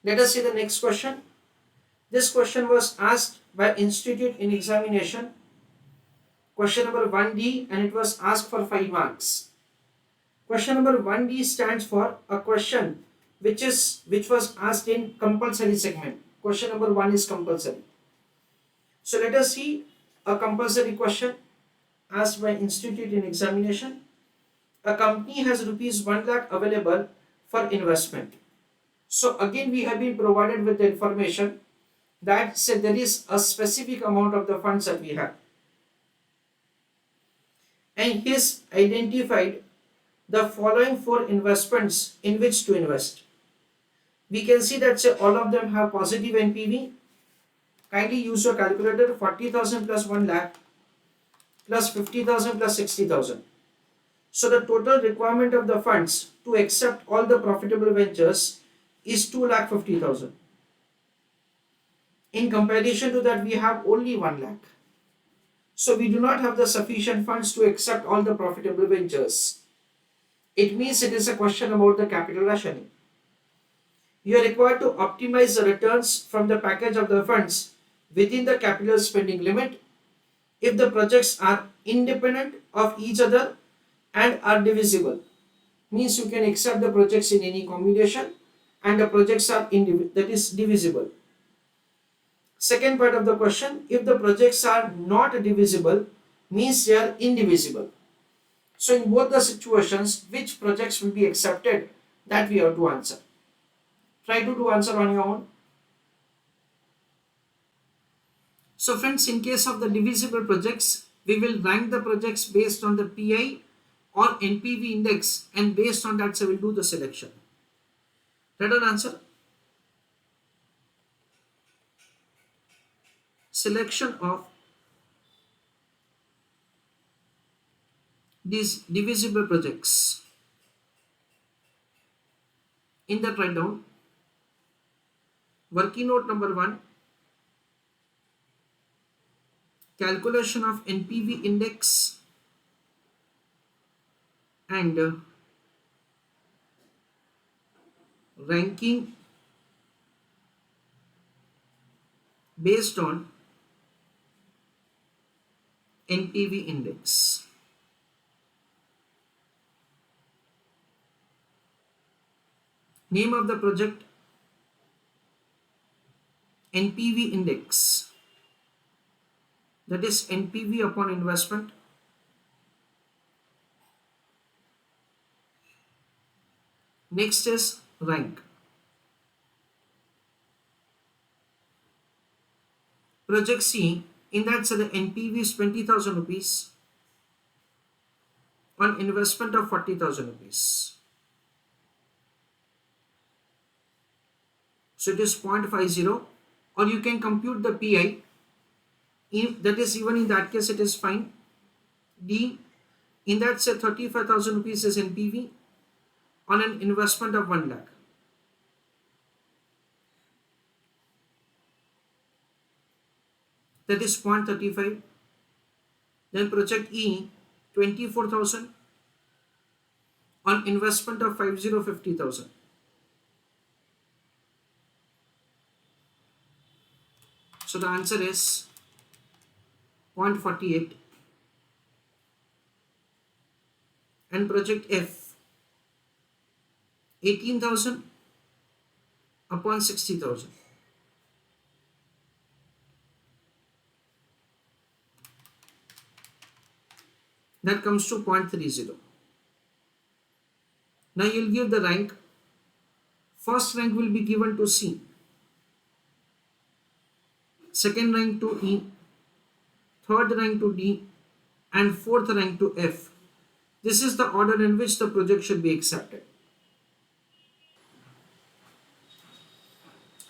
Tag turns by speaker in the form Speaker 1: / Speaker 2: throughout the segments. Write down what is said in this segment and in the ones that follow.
Speaker 1: Let us see the next question. This question was asked by Institute in examination, question number 1D, and it was asked for 5 marks. Question number 1D stands for a question which was asked in compulsory segment. Question number 1 is compulsory. So let us see a compulsory question asked by Institute in examination. A company has rupees 1 lakh available for investment. So again we have been provided with the information that say there is a specific amount of the funds that we have, and he has identified the following 4 investments in which to invest. We can see that say all of them have positive NPV. Kindly use your calculator. 40,000 plus 1 lakh plus 50,000 plus 60,000. So the total requirement of the funds to accept all the profitable ventures is 2,50,000. In comparison to that, we have only 1 lakh. So we do not have the sufficient funds to accept all the profitable ventures. It means it is a question about the capital rationing. You are required to optimize the returns from the package of the funds within the capital spending limit if the projects are independent of each other and are divisible. Means you can accept the projects in any combination and the projects are that is divisible. Second part of the question, if the projects are not divisible, means they are indivisible. So in both the situations, which projects will be accepted, that we have to answer. Try to do answer on your own. So friends, in case of the divisible projects, we will rank the projects based on the PI or NPV index, and based on that, so we will do the selection. Let us answer. Selection of these divisible projects. In that, write down working note number 1, calculation of NPV index and ranking based on NPV index. Name of the project, NPV index, that is NPV upon investment. Next is rank. Project C, in that so the NPV is 20,000 rupees on investment of 40,000 rupees. So it is 0.50, or you can compute the PI. If that is, even in that case it is fine. D, in that say 35,000 rupees is NPV on an investment of 1 lakh. That is 0.35. Then project E, 24,000 on investment of 50,000. So the answer is 0.48. And project F, 18,000 upon 60,000. That comes to 0.30. Now you'll give the rank. First rank will be given to C, second rank to E, third rank to D, and fourth rank to F. This is the order in which the project should be accepted.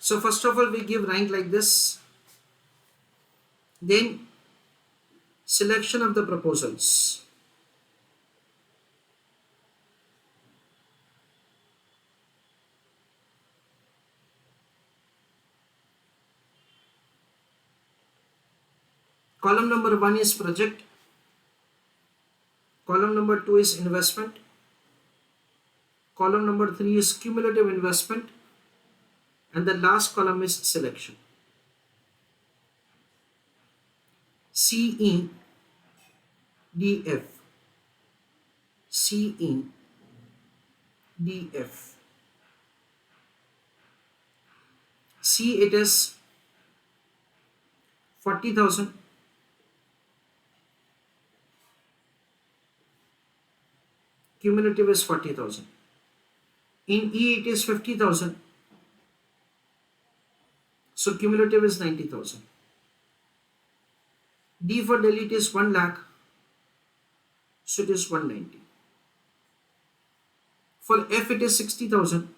Speaker 1: So first of all, we give rank like this. Then selection of the proposals. Column number 1 is project. Column number 2 is investment. Column number 3 is cumulative investment. and the last column is selection. C E D F, C E D F. C, it is 40,000. Cumulative is 40,000. In E it is 50,000. So cumulative is 90,000. D for Delhi it is 1 lakh. So it is 190. For F it is 60,000.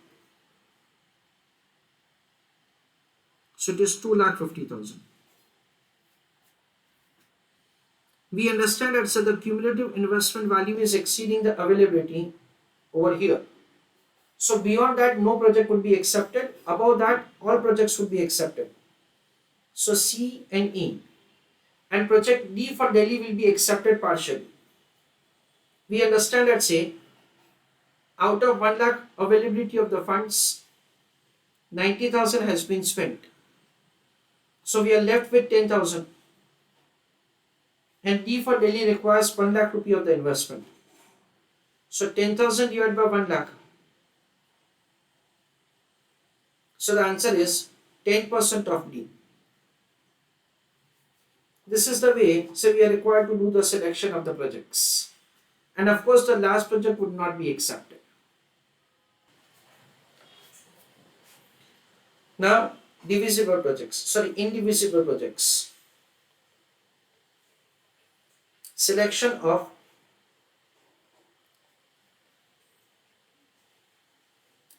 Speaker 1: So it is 2,50,000. We understand that, so the cumulative investment value is exceeding the availability over here. So beyond that, no project would be accepted. Above that, all projects would be accepted. So C and E. And project D for Delhi will be accepted partially. We understand that, say, out of 1 lakh availability of the funds, 90,000 has been spent. So we are left with 10,000. And D for Delhi requires 1 lakh rupee of the investment. So 10,000 divided by 1 lakh. So the answer is 10% of D. This is the way, so we are required to do the selection of the projects. And of course, the last project would not be accepted. Now, indivisible projects. Selection of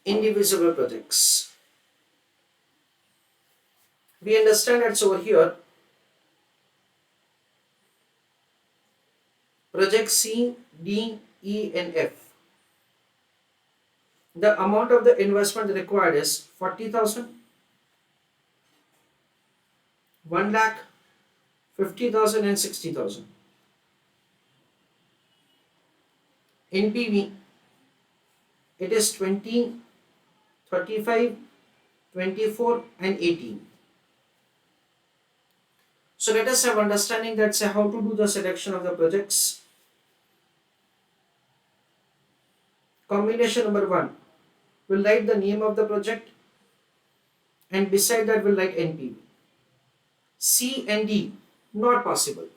Speaker 1: indivisible projects. We understand that over here, project C, D, E and F. The amount of the investment required is 40,000, 1 lakh, 50,000 and 60,000. NPV, it is 20, 35, 24 and 18. So let us have understanding that, say, how to do the selection of the projects. Combination number 1, we'll write the name of the project and beside that we'll write NPV. C and D, not possible.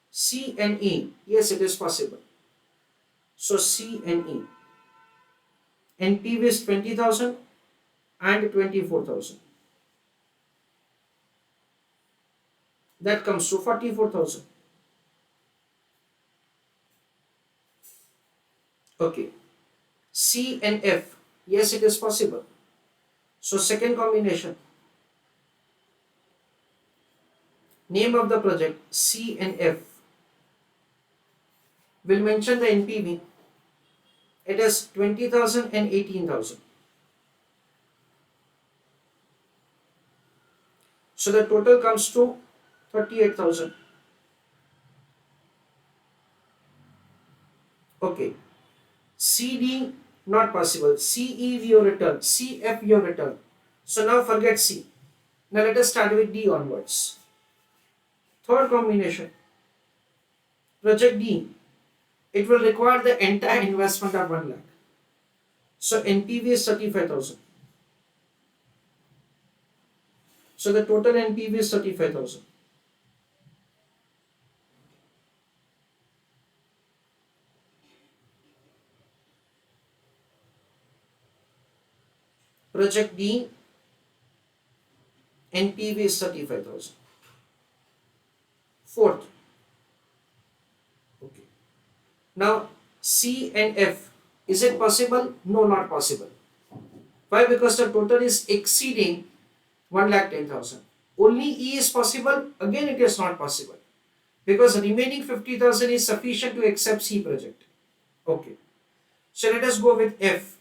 Speaker 1: C and E, yes, it is possible. So C and E. NPV is 20,000 and 24,000. That comes to 44,000. Okay. C and F, yes, it is possible. So second combination, name of the project C and F. We'll mention the NPV. It is 20,000 and 18,000. So the total comes to 38,000. Okay. CD not possible. CE your return. CF your return. So now forget C. Now let us start with D onwards. Third combination. Project D. It will require the entire investment of 1 lakh. So NPV is 35,000. So the total NPV is 35,000. Project D, NPV is 35,000. Fourth. Okay. Now C and F. Is it possible? No, not possible. Why? Because the total is exceeding 1,10,000. Only E is possible. Again, it is not possible. Because remaining 50,000 is sufficient to accept C project. Okay. So let us go with F.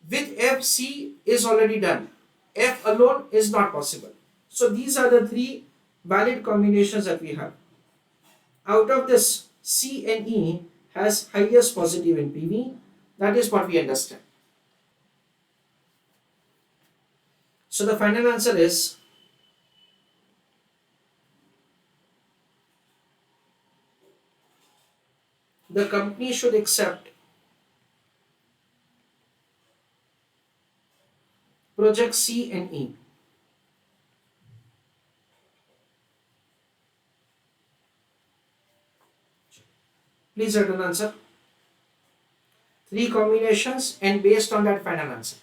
Speaker 1: With F, C is already done. F alone is not possible. So these are the 3 valid combinations that we have. Out of this, C and E has highest positive NPV. That is what we understand. So the final answer is the company should accept project C and E. Please write an answer. Three combinations and based on that final answer.